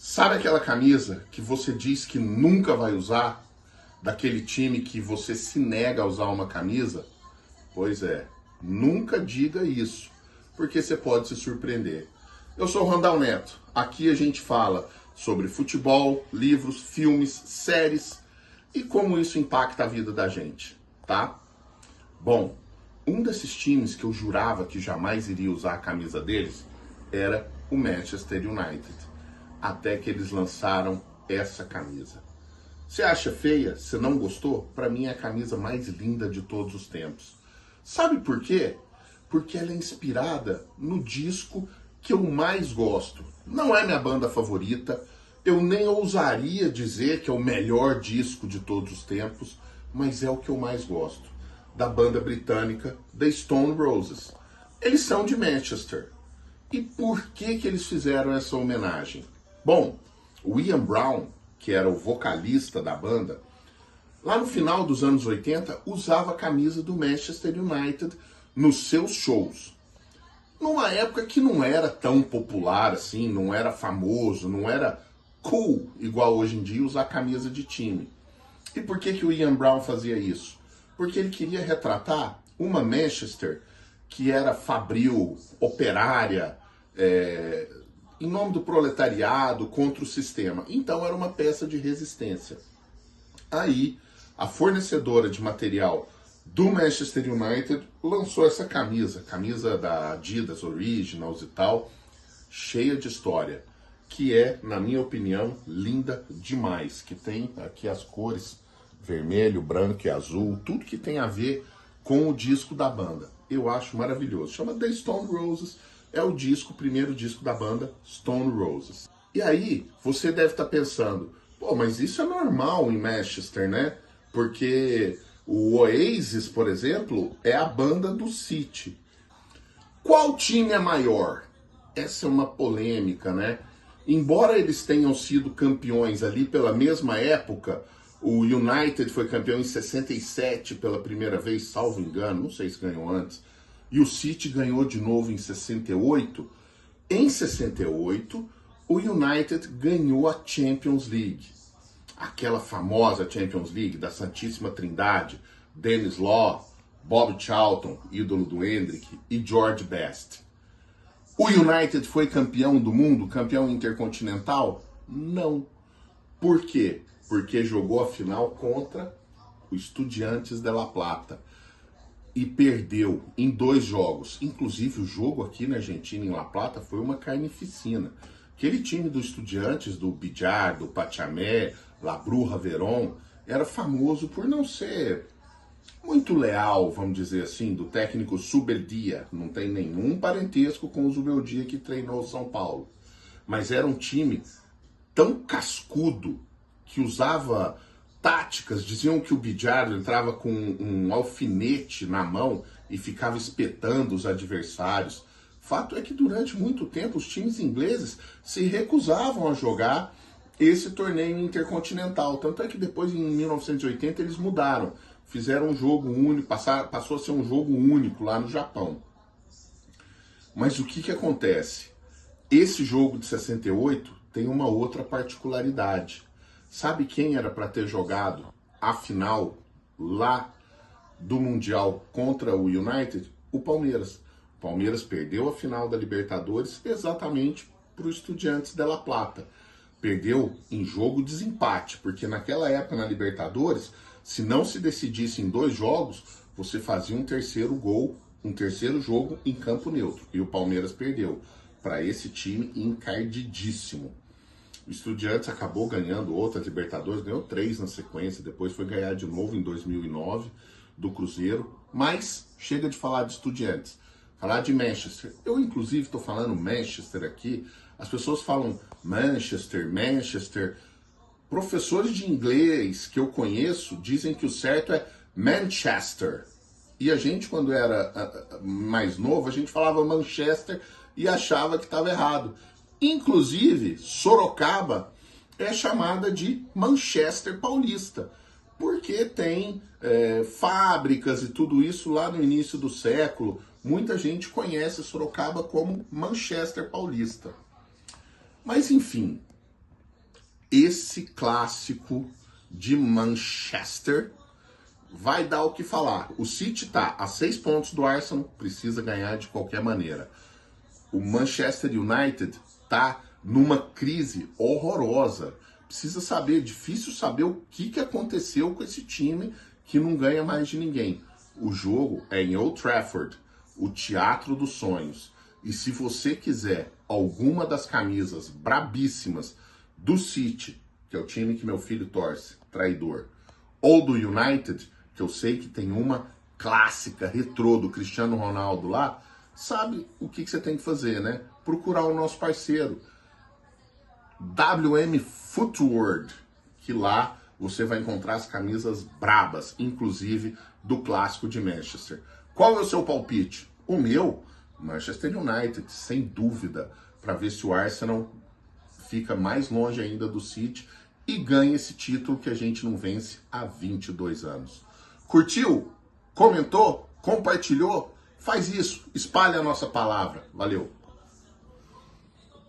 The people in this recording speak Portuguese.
Sabe aquela camisa que você diz que nunca vai usar? Daquele time que você se nega a usar uma camisa? Pois é, nunca diga isso, porque você pode se surpreender. Eu sou o Randall Neto, aqui a gente fala sobre futebol, livros, filmes, séries e como isso impacta a vida da gente, tá? Bom, um desses times que eu jurava que jamais iria usar a camisa deles era o Manchester United, até que eles lançaram essa camisa. Você acha feia? Você não gostou? Para mim é a camisa mais linda de todos os tempos. Sabe por quê? Porque ela é inspirada no disco que eu mais gosto. Não é minha banda favorita, eu nem ousaria dizer que é o melhor disco de todos os tempos, mas é o que eu mais gosto, da banda britânica The Stone Roses. Eles são de Manchester. E por que eles fizeram essa homenagem? Bom, o Ian Brown, que era o vocalista da banda, lá no final dos anos 80, usava a camisa do Manchester United nos seus shows. Numa época que não era tão popular assim, não era famoso, não era cool, igual hoje em dia, usar camisa de time. E por que o Ian Brown fazia isso? Porque ele queria retratar uma Manchester que era fabril, operária, em nome do proletariado, contra o sistema. Então era uma peça de resistência. Aí, a fornecedora de material do Manchester United lançou essa camisa da Adidas Originals e tal, cheia de história, que é, na minha opinião, linda demais, que tem aqui as cores vermelho, branco e azul, tudo que tem a ver com o disco da banda. Eu acho maravilhoso. Chama The Stone Roses, é o primeiro disco da banda, Stone Roses. E aí, você deve estar pensando, pô, mas isso é normal em Manchester, né? Porque o Oasis, por exemplo, é a banda do City. Qual time é maior? Essa é uma polêmica, né? Embora eles tenham sido campeões ali pela mesma época, o United foi campeão em 67 pela primeira vez, salvo engano, não sei se ganhou antes, e o City ganhou de novo em 68. Em 68, o United ganhou a Champions League. Aquela famosa Champions League da Santíssima Trindade, Denis Law, Bob Charlton, ídolo do Hendrick, e George Best. O United foi campeão do mundo, campeão intercontinental? Não. Por quê? Porque jogou a final contra o Estudiantes de La Plata e perdeu em 2 jogos. Inclusive o jogo aqui na Argentina, em La Plata, foi uma carnificina. Aquele time do Estudiantes, do Bijar, do Pachamé, La Bruja Verón, era famoso por não ser muito leal, vamos dizer assim, do técnico Zubeldia. Não tem nenhum parentesco com o Zubeldia que treinou o São Paulo. Mas era um time tão cascudo que usava táticas, diziam que o Bijar entrava com um alfinete na mão e ficava espetando os adversários. Fato é que durante muito tempo os times ingleses se recusavam a jogar esse torneio intercontinental. Tanto é que depois, em 1980, eles mudaram. Fizeram um jogo único, passou a ser um jogo único lá no Japão. Mas o que acontece? Esse jogo de 68 tem uma outra particularidade. Sabe quem era para ter jogado a final lá do Mundial contra o United? O Palmeiras. O Palmeiras perdeu a final da Libertadores exatamente para o Estudiantes de La Plata. Perdeu em jogo de desempate, porque naquela época na Libertadores, se não se decidisse em 2 jogos, você fazia um terceiro jogo em campo neutro. E o Palmeiras perdeu para esse time encardidíssimo. O Estudiantes acabou ganhando outras Libertadores, ganhou 3 na sequência, depois foi ganhar de novo em 2009 do Cruzeiro. Mas chega de falar de Estudiantes, falar de Manchester. Eu, inclusive, estou falando Manchester aqui, as pessoas falam Manchester, Manchester. Professores de inglês que eu conheço dizem que o certo é Manchester. E a gente, quando era mais novo, a gente falava Manchester e achava que estava errado. Inclusive, Sorocaba é chamada de Manchester Paulista, porque tem fábricas e tudo isso lá no início do século. Muita gente conhece Sorocaba como Manchester Paulista. Mas enfim, esse clássico de Manchester vai dar o que falar. O City tá a 6 pontos do Arsenal, precisa ganhar de qualquer maneira. O Manchester United tá numa crise horrorosa. Precisa saber, difícil saber o que aconteceu com esse time que não ganha mais de ninguém. O jogo é em Old Trafford, o teatro dos sonhos. E se você quiser alguma das camisas brabíssimas do City, que é o time que meu filho torce, traidor, ou do United, que eu sei que tem uma clássica, retrô do Cristiano Ronaldo lá, sabe o que você tem que fazer, né? Procurar o nosso parceiro, WM Footworld, que lá você vai encontrar as camisas brabas, inclusive do clássico de Manchester. Qual é o seu palpite? O meu, Manchester United, sem dúvida, para ver se o Arsenal fica mais longe ainda do City e ganha esse título que a gente não vence há 22 anos. Curtiu? Comentou? Compartilhou? Faz isso, espalhe a nossa palavra. Valeu!